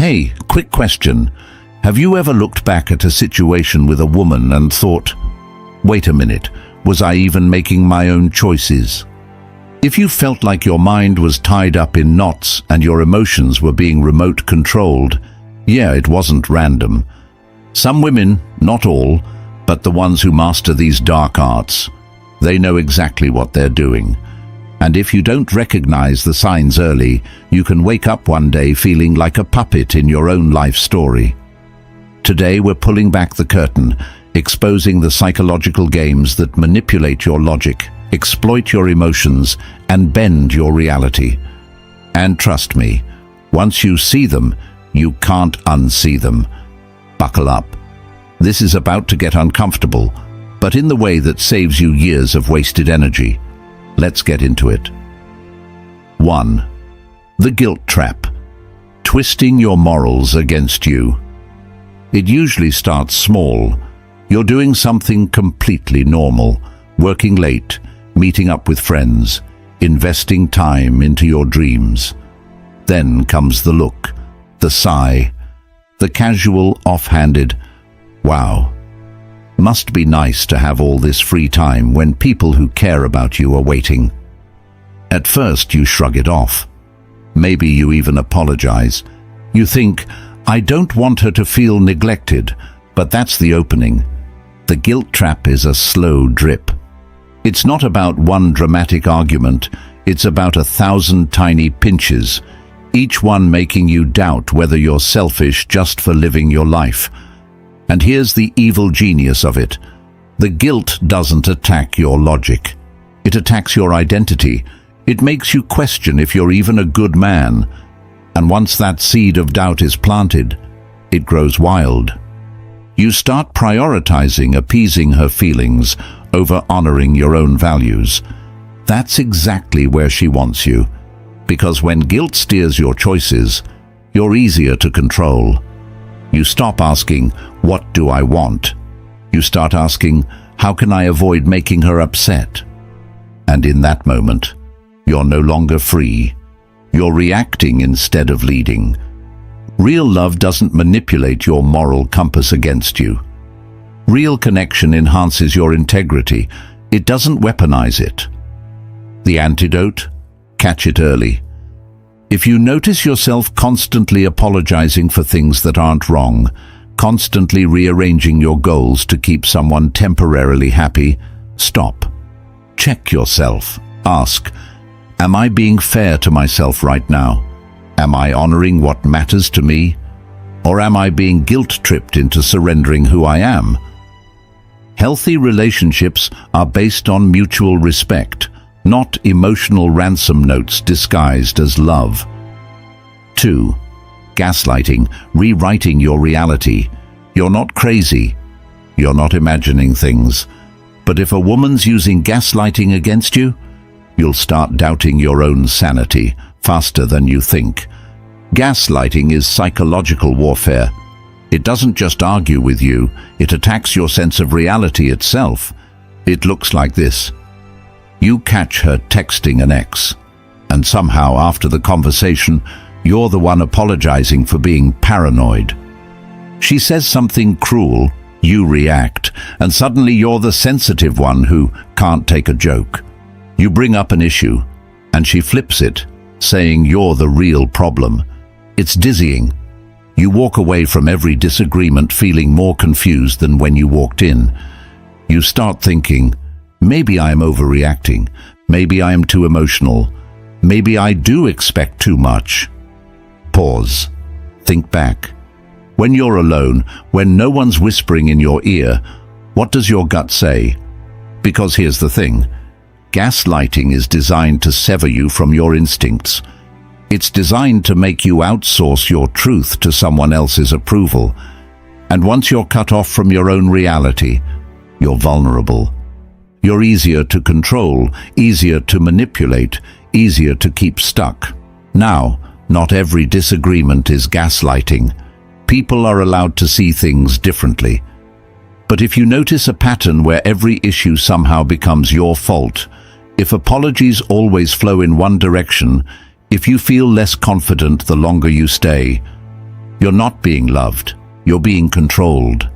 Hey, quick question. Have you ever looked back at a situation with a woman and thought, wait a minute, was I even making my own choices? If you felt like your mind was tied up in knots and your emotions were being remote controlled, yeah, it wasn't random. Some women, not all, but the ones who master these dark arts, they know exactly what they're doing. And if you don't recognize the signs early, you can wake up one day feeling like a puppet in your own life story. Today we're pulling back the curtain, exposing the psychological games that manipulate your logic, exploit your emotions, and bend your reality. And trust me, once you see them, you can't unsee them. Buckle up. This is about to get uncomfortable, but in the way that saves you years of wasted energy. Let's get into it. 1. The guilt trap. Twisting your morals against you. It usually starts small. You're doing something completely normal, working late, meeting up with friends, investing time into your dreams. Then comes the look, the sigh, the casual, offhanded, wow. Must be nice to have all this free time when people who care about you are waiting. At first you shrug it off. Maybe you even apologize. You think, I don't want her to feel neglected, but that's the opening. The guilt trap is a slow drip. It's not about one dramatic argument, it's about 1,000 tiny pinches, each one making you doubt whether you're selfish just for living your life. And here's the evil genius of it. The guilt doesn't attack your logic. It attacks your identity. It makes you question if you're even a good man. And once that seed of doubt is planted, it grows wild. You start prioritizing appeasing her feelings over honoring your own values. That's exactly where she wants you. Because when guilt steers your choices, you're easier to control. You stop asking, what do I want? You start asking, how can I avoid making her upset? And in that moment, you're no longer free. You're reacting instead of leading. Real love doesn't manipulate your moral compass against you. Real connection enhances your integrity. It doesn't weaponize it. The antidote? Catch it early. If you notice yourself constantly apologizing for things that aren't wrong, constantly rearranging your goals to keep someone temporarily happy, stop. Check yourself. Ask, am I being fair to myself right now? Am I honoring what matters to me? Or am I being guilt-tripped into surrendering who I am? Healthy relationships are based on mutual respect, not emotional ransom notes disguised as love. 2. Gaslighting, rewriting your reality. You're not crazy. You're not imagining things. But if a woman's using gaslighting against you, you'll start doubting your own sanity faster than you think. Gaslighting is psychological warfare. It doesn't just argue with you, it attacks your sense of reality itself. It looks like this. You catch her texting an ex, and somehow after the conversation, you're the one apologizing for being paranoid. She says something cruel, you react, and suddenly you're the sensitive one who can't take a joke. You bring up an issue, and she flips it, saying you're the real problem. It's dizzying. You walk away from every disagreement feeling more confused than when you walked in. You start thinking, maybe I'm overreacting, maybe I am too emotional, maybe I do expect too much. Pause. Think back. When you're alone, when no one's whispering in your ear, what does your gut say? Because here's the thing. Gaslighting is designed to sever you from your instincts. It's designed to make you outsource your truth to someone else's approval. And once you're cut off from your own reality, you're vulnerable. You're easier to control, easier to manipulate, easier to keep stuck. Now, not every disagreement is gaslighting. People are allowed to see things differently. But if you notice a pattern where every issue somehow becomes your fault, if apologies always flow in one direction, if you feel less confident the longer you stay, You're not being loved, you're being controlled.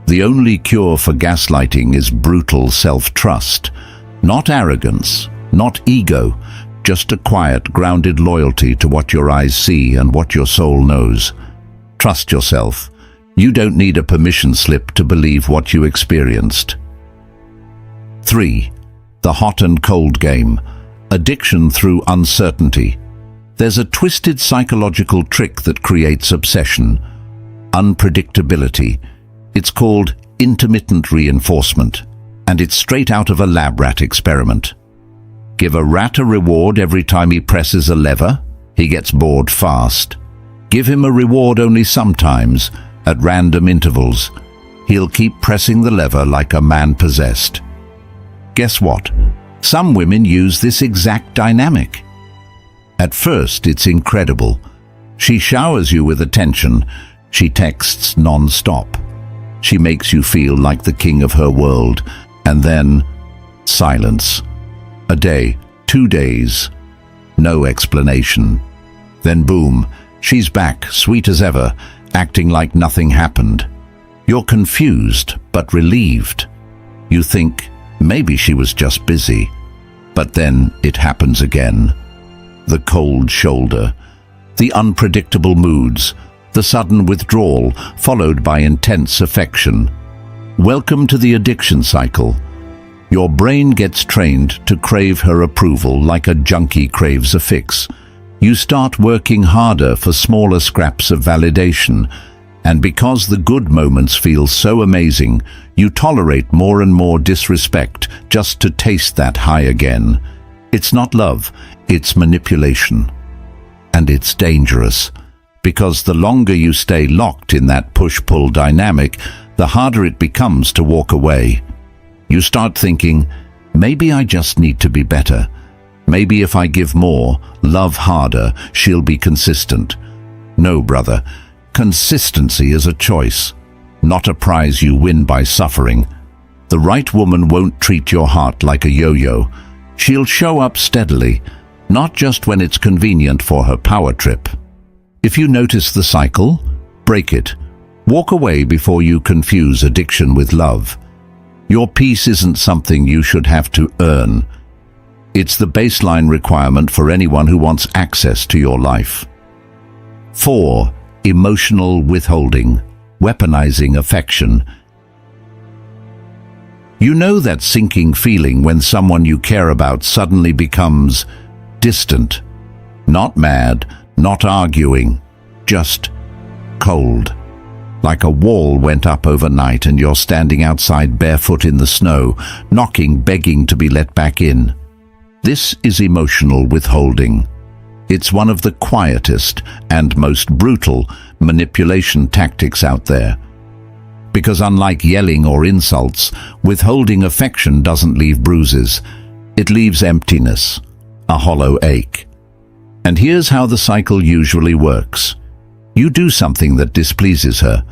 The only cure for gaslighting is brutal self-trust, not arrogance, not ego, just a quiet, grounded loyalty to what your eyes see and what your soul knows. Trust yourself. You don't need a permission slip to believe what you experienced. 3. The hot and cold game. Addiction through uncertainty. There's a twisted psychological trick that creates obsession. Unpredictability. It's called intermittent reinforcement, and it's straight out of a lab rat experiment. Give a rat a reward every time he presses a lever, he gets bored fast. Give him a reward only sometimes, at random intervals. He'll keep pressing the lever like a man possessed. Guess what? Some women use this exact dynamic. At first, it's incredible. She showers you with attention. She texts non-stop. She makes you feel like the king of her world. And then, silence. A day, 2 days. No explanation. Then boom, she's back, sweet as ever, acting like nothing happened. You're confused, but relieved. You think, maybe she was just busy. But then it happens again. The cold shoulder, the unpredictable moods, the sudden withdrawal followed by intense affection. Welcome to the addiction cycle. Your brain gets trained to crave her approval like a junkie craves a fix. You start working harder for smaller scraps of validation, and because the good moments feel so amazing, you tolerate more and more disrespect just to taste that high again. It's not love, it's manipulation. And it's dangerous, because the longer you stay locked in that push-pull dynamic, the harder it becomes to walk away. You start thinking, maybe I just need to be better. Maybe if I give more, love harder, she'll be consistent. No, brother. Consistency is a choice, not a prize you win by suffering. The right woman won't treat your heart like a yo-yo. She'll show up steadily, not just when it's convenient for her power trip. If you notice the cycle, break it. Walk away before you confuse addiction with love. Your peace isn't something you should have to earn. It's the baseline requirement for anyone who wants access to your life. 4. Emotional withholding, weaponizing affection. You know that sinking feeling when someone you care about suddenly becomes distant. Not mad, not arguing, just cold. Like a wall went up overnight and you're standing outside barefoot in the snow, knocking, begging to be let back in. This is emotional withholding. It's one of the quietest and most brutal manipulation tactics out there. Because unlike yelling or insults, withholding affection doesn't leave bruises. It leaves emptiness, a hollow ache. And here's how the cycle usually works. You do something that displeases her,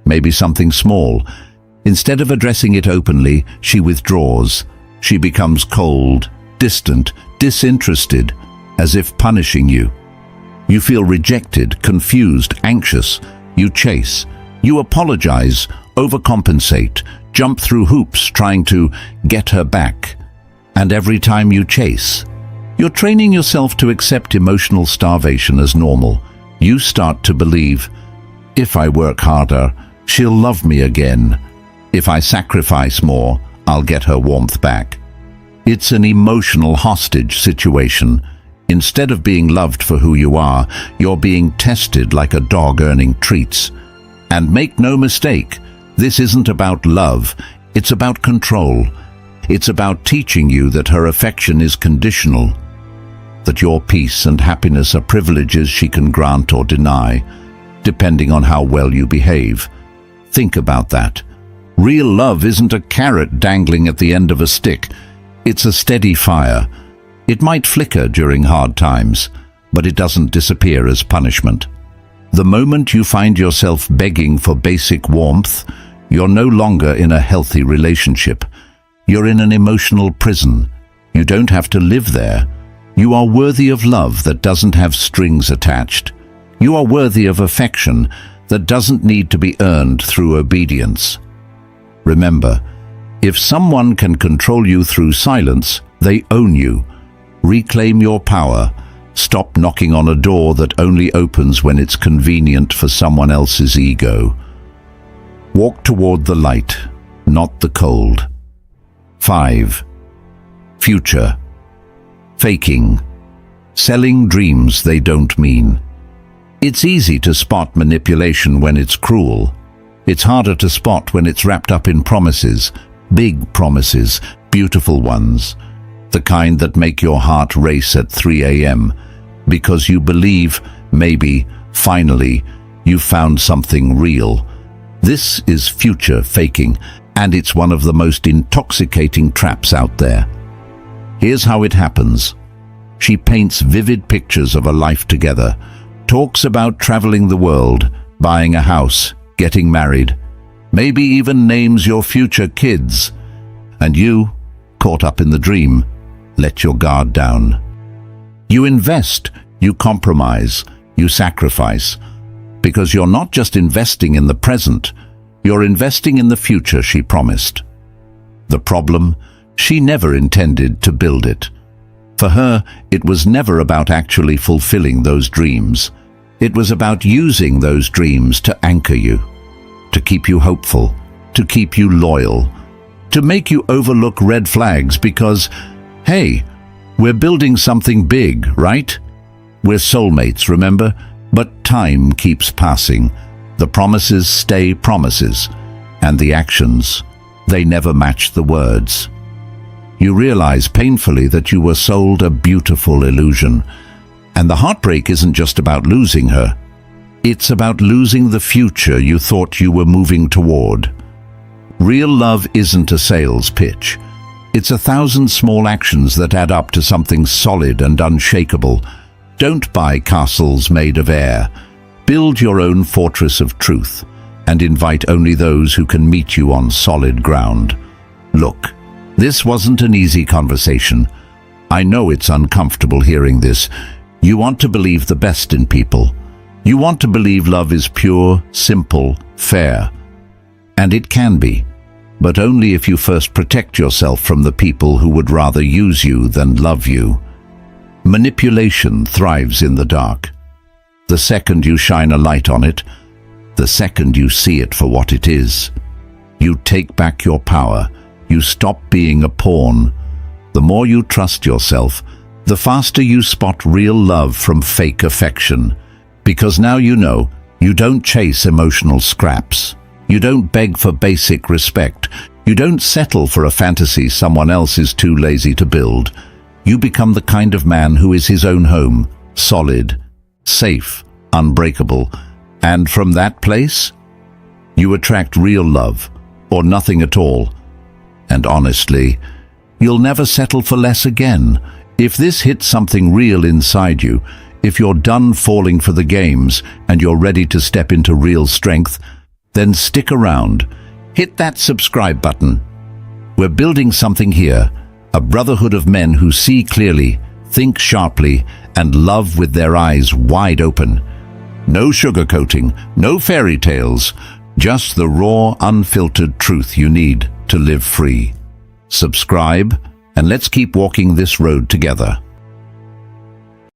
maybe something small. Instead of addressing it openly, she withdraws. She becomes cold, distant, disinterested, as if punishing you. You feel rejected, confused, anxious. You chase. You apologize, overcompensate, jump through hoops trying to get her back. And every time you chase, you're training yourself to accept emotional starvation as normal. You start to believe, if I work harder, she'll love me again. If I sacrifice more, I'll get her warmth back. It's an emotional hostage situation. Instead of being loved for who you are, you're being tested like a dog earning treats. And make no mistake, this isn't about love, it's about control. It's about teaching you that her affection is conditional, that your peace and happiness are privileges she can grant or deny, depending on how well you behave. Think about that. Real love isn't a carrot dangling at the end of a stick. It's a steady fire. It might flicker during hard times, but it doesn't disappear as punishment. The moment you find yourself begging for basic warmth, you're no longer in a healthy relationship. You're in an emotional prison. You don't have to live there. You are worthy of love that doesn't have strings attached. You are worthy of affection that doesn't need to be earned through obedience. Remember, if someone can control you through silence, they own you. Reclaim your power. Stop knocking on a door that only opens when it's convenient for someone else's ego. Walk toward the light, not the cold. 5. Future. Faking. Selling dreams they don't mean. It's easy to spot manipulation when it's cruel. It's harder to spot when it's wrapped up in promises, big promises, beautiful ones, the kind that make your heart race at 3 a.m. because you believe, maybe, finally, you've found something real. This is future faking, and it's one of the most intoxicating traps out there. Here's how it happens. She paints vivid pictures of a life together, talks about traveling the world, buying a house, getting married, maybe even names your future kids. And you, caught up in the dream, let your guard down. You invest, you compromise, you sacrifice, because you're not just investing in the present, you're investing in the future she promised. The problem? She never intended to build it. For her, it was never about actually fulfilling those dreams. It was about using those dreams to anchor you, to keep you hopeful, to keep you loyal, to make you overlook red flags because, hey, we're building something big, right? We're soulmates, remember? But time keeps passing. The promises stay promises, and the actions, they never match the words. You realize painfully that you were sold a beautiful illusion. And the heartbreak isn't just about losing her. It's about losing the future you thought you were moving toward. Real love isn't a sales pitch. It's 1,000 small actions that add up to something solid and unshakable. Don't buy castles made of air. Build your own fortress of truth and invite only those who can meet you on solid ground. Look, this wasn't an easy conversation. I know it's uncomfortable hearing this. You want to believe the best in people. You want to believe love is pure, simple, fair. And it can be, but only if you first protect yourself from the people who would rather use you than love you. Manipulation thrives in the dark. The second you shine a light on it, the second you see it for what it is, you take back your power. You stop being a pawn. The more you trust yourself, the faster you spot real love from fake affection. Because now you know, you don't chase emotional scraps. You don't beg for basic respect. You don't settle for a fantasy someone else is too lazy to build. You become the kind of man who is his own home, solid, safe, unbreakable. And from that place, you attract real love, or nothing at all. And honestly, you'll never settle for less again. If this hits something real inside you, if you're done falling for the games and you're ready to step into real strength, then stick around. Hit that subscribe button. We're building something here, a brotherhood of men who see clearly, think sharply, and love with their eyes wide open. No sugarcoating, no fairy tales, just the raw, unfiltered truth you need to live free. Subscribe, and let's keep walking this road together.